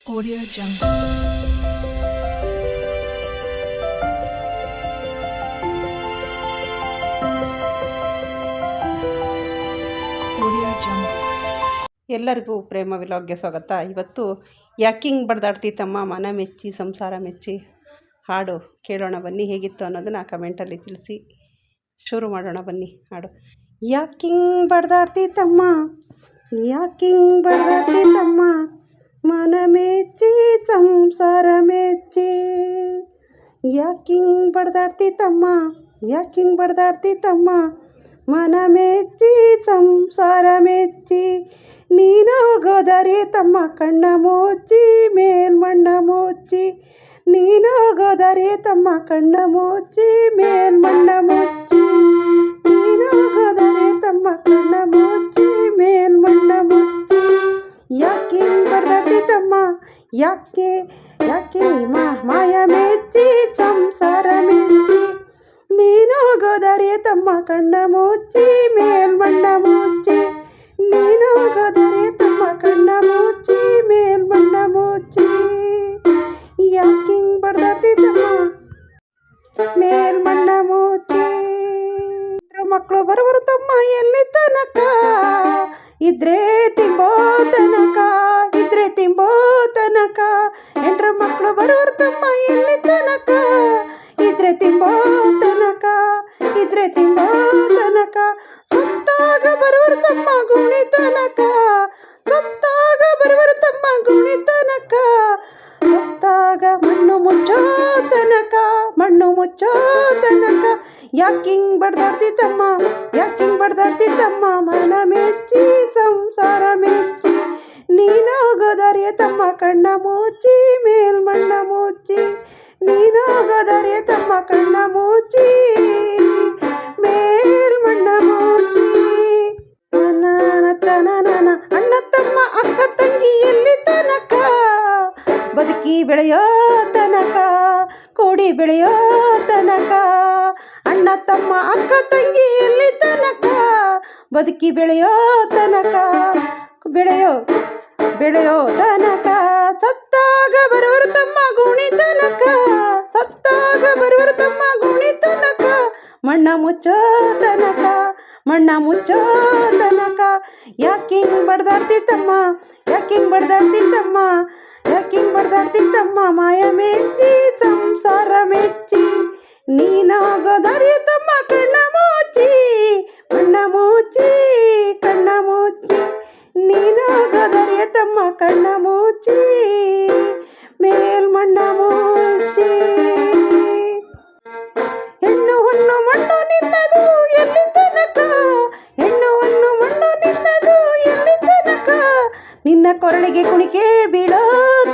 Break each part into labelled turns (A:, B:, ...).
A: Audio Jungle. Audio Jungle.
B: ಎಲ್ಲರಿಗೂ ಪ್ರೇಮ ವಿಲಾಗ್ಗೆ ಸ್ವಾಗತ. ಇವತ್ತು ಯಾಕಿಂಗ್ ಬಡ್ದಾಡ್ತಿತ್ತಮ್ಮ ಮನ ಮೆಚ್ಚಿ ಸಂಸಾರ ಮೆಚ್ಚಿ ಹಾಡು ಕೇಳೋಣ ಬನ್ನಿ. ಹೇಗಿತ್ತು ಅನ್ನೋದನ್ನು ಕಮೆಂಟಲ್ಲಿ ತಿಳಿಸಿ. ಶುರು ಮಾಡೋಣ ಬನ್ನಿ ಹಾಡು. ಯಾಕಿಂಗ್ ಬಡ್ದಾಡ್ತಿತ್ತಮ್ಮ, ಯಾಕಿಂಗ್ ಬಡ್ದಾಡ್ತಿತ್ತಮ್ಮ ಮನ ಮೆಚ್ಚಿ ಸಂಸಾರ ಮೆಚ್ಚಿ. ಯಾಕಿಂಗ್ ಬಡ್ದಾಡ್ತಿತ್ತಮ್ಮ, ಯಾಕಿಂಗ್ ಬಡ್ದಾಡ್ತಿತ್ತಮ್ಮ ಮನ ಮೆಚ್ಚಿ ಸಂಸಾರ ಮೆಚ್ಚಿ. ನೀನೋಗೋದರೆ ತಮ್ಮ ಕಣ್ಣ ಮುಚ್ಚಿ ಮೇಲ್ಮಣ್ಣ ಮುಚ್ಚಿ. ನೀನೋಗೋದರೆ ತಮ್ಮ ಕಣ್ಣ ಮುಚ್ಚಿ ಮೇಲ್ಮಣ್ಣ ಮುಚ್ಚಿ. ನೀನೋಗೋದರೆ ತಮ್ಮ ಕಣ್ಣ ಮುಚ್ಚಿ ಮೇಲ್ಮಣ್ಣ ಮುಚ್ಚಿ. ಯಾಕಿಂಗ್ ಬಡ್ದಾಡ್ತಿತ್ತಮ್ಮ, ಯಾಕೆ ಯಾಕೆ ಮಾಯ ಮೆಚ್ಚಿ ಸಂಸಾರ ಮೆಚ್ಚಿ. ನೀನೋಗೋದರೆ ತಮ್ಮ ಕಣ್ಣ ಮುಚ್ಚಿ ಮೇಲ್ಮಣ್ಣ ಮುಚ್ಚಿ. ನೀನೋಗೋದರೆ ತಮ್ಮ ಕಣ್ಣ ಮುಚ್ಚಿ ಮೇಲ್ಮಣ್ಣ ಮುಚ್ಚಿ. ಯಾಕಿಂಗ್ ಬಡ್ದಾಡ್ತಿತ್ತಮ್ಮ ಮೇಲ್ಮಣ್ಣ ಮುಚ್ಚಿ. ಮಕ್ಕಳು ಬರುವರು ತಮ್ಮ ಎಲ್ಲಿ ತನಕ, ಇದ್ರೆ ತಿಂಬೋ ತನಕ, ಇದ್ರೆ ತಿಂಬೋ ತನಕ. ಹೆಂಡ್ರ ಮಕ್ಕಳು ಬರುವರು ತಮ್ಮ ಎಲ್ಲಿ ತನಕ, ಇದ್ರೆ ತಿಂಬೋ ತನಕ, ಇದ್ರೆ ತಿಂಬೋ ತನಕ. ಸತ್ತಾಗ ಬರುವರು ತಮ್ಮ ಗುಣಿ ತನಕ, ಸತ್ತಾಗ ಬರುವರು ತಮ್ಮ ಗುಣಿ ತನಕ. ಸತ್ತಾಗ ಮಣ್ಣು ಮುಚ್ಚೋ ತನಕ, ಮಣ್ಣು ಮುಚ್ಚೋ ತನಕ. ಯಾಕಿಂಗ್ ಬಡ್ದಾಡ್ತಿತ್ತಮ್ಮ, ಯಾಕಿಂಗ್ ಬಡ್ದಾಡ್ತಿತ್ತಮ್ಮ ಮನ ಮೆಚ್ಚಿ ಸಂಸಾರ ಮೆಚ್ಚಿ. ನೀನೋಗೋದರೆ ತಮ್ಮ ಕಣ್ಣ ಮುಚ್ಚಿ ಮೇಲ್ಮಣ್ಣ ಮುಚ್ಚಿ. ನೀನೋಗೋದರೆ ತಮ್ಮ ಕಣ್ಣ ಮುಚ್ಚಿ ಮೇಲ್ಮಣ್ಣ ಮುಚ್ಚಿ. ತನನ ಅಣ್ಣ ತಮ್ಮ ಅಕ್ಕ ತಂಗಿ ಎಲ್ಲಿ ತನಕ, ಬದುಕಿ ಬೆಳೆಯೋ ತನಕ, ಕೂಡಿ ಬೆಳೆಯೋ ತನಕ. ಅಣ್ಣ ತಮ್ಮ ಅಕ್ಕ ತಂಗಿ ಎಲ್ಲಿ ತನಕ, ಬದುಕಿ ಬೆಳೆಯೋ ತನಕ, ಬೆಳೆಯೋ ಬೆಳೆಯೋ ತನಕ. ಸತ್ತಾಗ ಬರುವರು ತಮ್ಮ ಗುಣಿ ತನಕ, ಸತ್ತಾಗ ಬರುವರು ತಮ್ಮ ಗುಣಿ ತನಕ. ಮಣ್ಣ ಮುಚ್ಚೋ ತನಕ, ಮಣ್ಣ ಮುಚ್ಚೋ ತನಕ. ಯಾಕಿಂಗ್ ಬಡ್ದಾಡ್ತಿತ್ತಮ್ಮ, ಯಾಕಿಂಗ್ ಬಡ್ದಾಡ್ತಿತ್ತಮ್ಮ, ಯಾಕಿಂಗ್ ಬಡ್ದಾಡ್ತಿತ್ತಮ್ಮ ಮಾಯ ಮೆಚ್ಚಿ ಸಂಸಾರ ಮೆಚ್ಚಿ. ನೀನಾಗೋದರೆ ತಮ್ಮ ಕಣ್ಣ ಮುಚ್ಚಿ ಮಣ್ಣ ಮುಚ್ಚಿ ಕಣ್ಣ ಮುಚ್ಚಿ. ನೀನಾಗೋದರೆ ತಮ್ಮ ಕಣ್ಣ ಮುಚ್ಚಿ ಮೇಲ್ಮಣ್ಣ ಮುಚ್ಚಿ. ಹೆಣ್ಣು ಹೊನ್ನು ಮಣ್ಣು ನಿನ್ನದು ಎಲ್ಲಿ ತನಕ, ಹೆಣ್ಣು ಹೊನ್ನು ಮಣ್ಣು ನಿನ್ನದು ಎಲ್ಲಿ ತನಕ. ನಿನ್ನ ಕೊರಳಿಗೆ ಕುಣಿಕೆ ಬೀಳೋ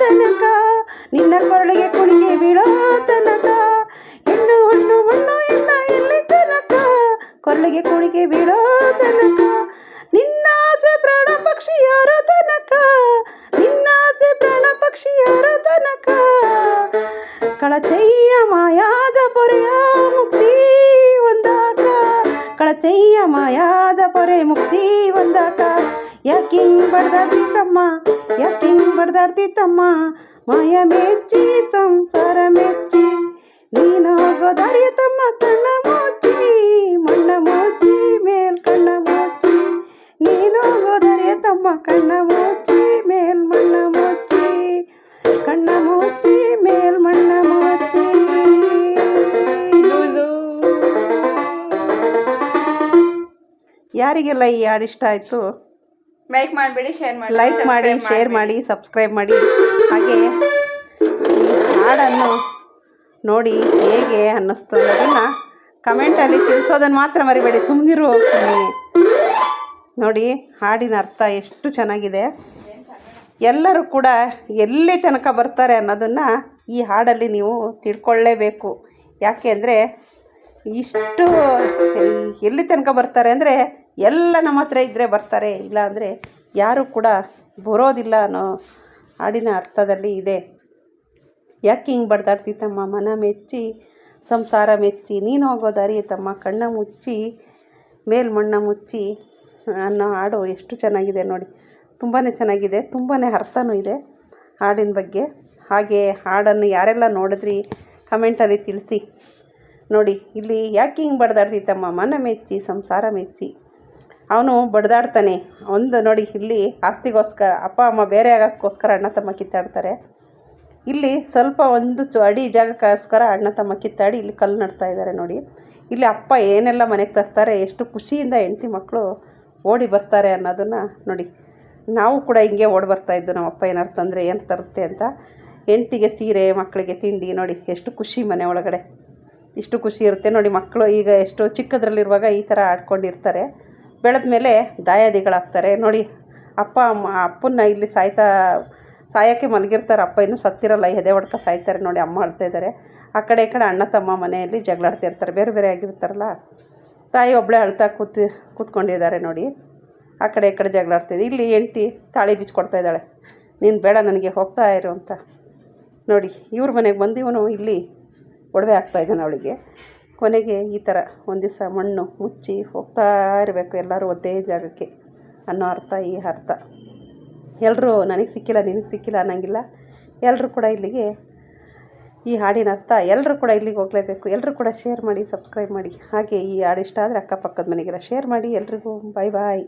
B: ತನಕ, ನಿನ್ನ ಕೊರಳಿಗೆ ಕುಣಿಕೆ ಬೀಳೋ ತನಕ. ಹೆಣ್ಣು ಹೊನ್ನು ಮಣ್ಣು ಎನ್ನ ಎಲ್ಲಿ ತನಕ, ಕೊರಳಿಗೆ ಕುಣಿಕೆ ಬೀಳೋ ತನಕ. ನಿನ್ನಾಸೆ ಪ್ರಾಣ ಪಕ್ಷಿ ಯಾರೋ ತನಕ, ನಿನ್ನಾಸೆ ಪ್ರಾಣ ಪಕ್ಷಿ ಯಾರೋ ತನಕ. ಕಳಚಯ್ಯ ಮಾಯಾದ ಪೊರೆಯ ಮುಕ್ತಿ ಒಂದಾಕ, ಕಳಚಯ್ಯ ಮಾಯಾದ ಪೊರೆ ಮುಕ್ತಿ ಒಂದಾಕ. ಯಾಕಿಂಗ್ ಬಡ್ದಾಡ್ತಿತ್ತಮ್ಮ, ಯಾಕಿಂಗ್ ಬಡ್ದಾಡ್ತಿತ್ತಮ್ಮ ಮಾಯ ಮೆಚ್ಚಿ ಸಂಸಾರ ಮೆಚ್ಚಿ. ನೀನಾಗೋದರೆ ತಮ್ಮ ಕಣ್ಣ ಮುಚ್ಚಿ ಮಣ್ಣ ಮುಚ್ಚಿ ಮೇಲ್ ಕಣ್ಣ ಮುಚ್ಚಿ. ನೀನಾಗೋದರೆ ತಮ್ಮ ಕಣ್ಣ ಮುಚ್ಚಿ ಮೇಲ್ ಮಣ್ಣ ಮುಚ್ಚಿ, ಕಣ್ಣ ಮುಚ್ಚಿ ಮೇಲ್ ಮಣ್ಣ ಮುಚ್ಚಿ. ಯಾರಿಗೆಲ್ಲ ಈ ಹಾಡು ಇಷ್ಟ ಆಯಿತು
C: ಲೈಕ್ ಮಾಡಬೇಡಿ, ಶೇರ್ ಮಾಡಿ,
B: ಲೈಕ್ ಮಾಡಿ, ಶೇರ್ ಮಾಡಿ, ಸಬ್ಸ್ಕ್ರೈಬ್ ಮಾಡಿ. ಹಾಗೆ ಹಾಡನ್ನು ನೋಡಿ ಹೇಗೆ ಅನ್ನಿಸ್ತು ಅನ್ನೋದನ್ನು ಕಮೆಂಟಲ್ಲಿ ತಿಳಿಸೋದನ್ನು ಮಾತ್ರ ಮರಿಬೇಡಿ. ಸುಮ್ಮನಿರು. ನೋಡಿ ಹಾಡಿನ ಅರ್ಥ ಎಷ್ಟು ಚೆನ್ನಾಗಿದೆ. ಎಲ್ಲರೂ ಕೂಡ ಎಲ್ಲಿ ತನಕ ಬರ್ತಾರೆ ಅನ್ನೋದನ್ನು ಈ ಹಾಡಲ್ಲಿ ನೀವು ತಿಳ್ಕೊಳ್ಳೇಬೇಕು. ಯಾಕೆ ಅಂದರೆ ಇಷ್ಟು ಎಲ್ಲಿ ತನಕ ಬರ್ತಾರೆ ಅಂದರೆ ಎಲ್ಲ ನಮ್ಮ ಹತ್ರ ಇದ್ದರೆ ಬರ್ತಾರೆ, ಇಲ್ಲ ಅಂದರೆ ಯಾರೂ ಕೂಡ ಬರೋದಿಲ್ಲ ಅನ್ನೋ ಹಾಡಿನ ಅರ್ಥದಲ್ಲಿ ಇದೆ. ಯಾಕಿಂಗ್ ಬಡ್ದಾಡ್ತಿತ್ತಮ್ಮ ಮನ ಮೆಚ್ಚಿ ಸಂಸಾರ ಮೆಚ್ಚಿ. ನೀನು ಹೋಗೋ ದಾರಿ ತಮ್ಮ ಕಣ್ಣ ಮುಚ್ಚಿ ಮೇಲ್ಮಣ್ಣ ಮುಚ್ಚಿ ಅನ್ನೋ ಹಾಡು ಎಷ್ಟು ಚೆನ್ನಾಗಿದೆ ನೋಡಿ. ತುಂಬಾ ಚೆನ್ನಾಗಿದೆ, ತುಂಬಾ ಅರ್ಥನೂ ಇದೆ. ಹಾಡಿನ ಬಗ್ಗೆ. ಹಾಗೆ ಹಾಡನ್ನು ಯಾರೆಲ್ಲ ನೋಡಿದ್ರಿ ಕಮೆಂಟಲ್ಲಿ ತಿಳಿಸಿ. ನೋಡಿ ಇಲ್ಲಿ ಯಾಕೆ ಹಿಂಗೆ ಬಡ್ದಾಡ್ತಿತ್ತಮ್ಮ, ಮನ ಮೆಚ್ಚಿ ಸಂಸಾರ ಮೆಚ್ಚಿ. ಅವನು ಬಡ್ದಾಡ್ತಾನೆ. ಒಂದು ನೋಡಿ ಇಲ್ಲಿ ಆಸ್ತಿಗೋಸ್ಕರ ಅಪ್ಪ ಅಮ್ಮ ಬೇರೆ ಆಗೋಕ್ಕೋಸ್ಕರ ಅಣ್ಣ ತಮ್ಮ ಕಿತ್ತಾಡ್ತಾರೆ. ಇಲ್ಲಿ ಸ್ವಲ್ಪ ಒಂದು ಅಡಿ ಜಾಗಕ್ಕೋಸ್ಕರ ಅಣ್ಣ ತಮ್ಮ ಕಿತ್ತಾಡಿ ಇಲ್ಲಿ ಕಲ್ಲು ನಡ್ತಾ ಇದ್ದಾರೆ ನೋಡಿ. ಇಲ್ಲಿ ಅಪ್ಪ ಏನೆಲ್ಲ ಮನೆಗೆ ತರ್ತಾರೆ, ಎಷ್ಟು ಖುಷಿಯಿಂದ ಹೆಂಡತಿ ಮಕ್ಕಳು ಓಡಿ ಬರ್ತಾರೆ ಅನ್ನೋದನ್ನು ನೋಡಿ. ನಾವು ಕೂಡ ಹಿಂಗೆ ಓಡಿ ಬರ್ತಾಯಿದ್ದು, ನಮ್ಮ ಅಪ್ಪ ಏನಾರು ತಂದರೆ ಏನು ತರುತ್ತೆ ಅಂತ. ಹೆಂಡ್ತಿಗೆ ಸೀರೆ, ಮಕ್ಕಳಿಗೆ ತಿಂಡಿ, ನೋಡಿ ಎಷ್ಟು ಖುಷಿ ಮನೆ ಒಳಗಡೆ, ಇಷ್ಟು ಖುಷಿ ಇರುತ್ತೆ ನೋಡಿ. ಮಕ್ಕಳು ಈಗ ಎಷ್ಟು ಚಿಕ್ಕದ್ರಲ್ಲಿರುವಾಗ ಈ ಥರ ಆಡ್ಕೊಂಡಿರ್ತಾರೆ, ಬೆಳೆದ ಮೇಲೆ ದಾಯಾದಿಗಳಾಗ್ತಾರೆ ನೋಡಿ. ಅಪ್ಪ ಅಮ್ಮ ಅಪ್ಪನ್ನ ಇಲ್ಲಿ ಸಾಯೋಕ್ಕೆ ಮಲಗಿರ್ತಾರೆ, ಅಪ್ಪ ಇನ್ನೂ ಸತ್ತಿರಲ್ಲ, ಎದೆ ಹೊಡ್ಕ ಸಾಯ್ತಾರೆ ನೋಡಿ. ಅಮ್ಮ ಅಳ್ತಾ ಇದ್ದಾರೆ. ಆ ಕಡೆ ಈ ಕಡೆ ಅಣ್ಣ ತಮ್ಮ ಮನೆಯಲ್ಲಿ ಜಗಳಾಡ್ತಿರ್ತಾರೆ, ಬೇರೆ ಬೇರೆ ಆಗಿರ್ತಾರಲ್ಲ. ತಾಯಿ ಒಬ್ಬಳೇ ಅಳ್ತಾ ಕೂತ್ಕೊಂಡಿದ್ದಾರೆ ನೋಡಿ. ಆ ಕಡೆ ಈ ಕಡೆ ಜಗಳಾಡ್ತಿದ್ದೆ. ಇಲ್ಲಿ ಹೆಂಡ್ತಿ ತಾಳಿ ಬಿಚ್ಕೊಡ್ತಾ ಇದ್ದಾಳೆ, ನೀನು ಬೇಡ ನನಗೆ ಹೋಗ್ತಾ ಇರು ಅಂತ ನೋಡಿ. ಇವ್ರ ಮನೆಗೆ ಬಂದು ಇವನು ಇಲ್ಲಿ ಒಡವೆ ಆಗ್ತಾಯಿದ್ದಾನೆ ಅವಳಿಗೆ. ಕೊನೆಗೆ ಈ ಥರ ಒಂದು ದಿವಸ ಮಣ್ಣು ಮುಚ್ಚಿ ಹೋಗ್ತಾ ಇರಬೇಕು ಎಲ್ಲರೂ ಒಂದೇ ಜಾಗಕ್ಕೆ ಅನ್ನೋ ಅರ್ಥ ಈ ಅರ್ಥ. ಎಲ್ಲರೂ ನನಗೆ ಸಿಕ್ಕಿಲ್ಲ ನಿನಗೆ ಸಿಕ್ಕಿಲ್ಲ ಅನ್ನೋಂಗಿಲ್ಲ. ಎಲ್ಲರೂ ಕೂಡ ಇಲ್ಲಿಗೆ ಈ ಹಾಡಿನ ಅರ್ಥ ಎಲ್ಲರೂ ಕೂಡ ಇಲ್ಲಿಗೆ ಹೋಗಲೇಬೇಕು. ಎಲ್ಲರೂ ಕೂಡ ಶೇರ್ ಮಾಡಿ, ಸಬ್ಸ್ಕ್ರೈಬ್ ಮಾಡಿ. ಹಾಗೆ ಈ ಹಾಡು ಇಷ್ಟ ಆದರೆ ಅಕ್ಕಪಕ್ಕದ ಮನೆಗೆಲ್ಲ ಶೇರ್ ಮಾಡಿ. ಎಲ್ರಿಗೂ ಬಾಯ್ ಬಾಯ್.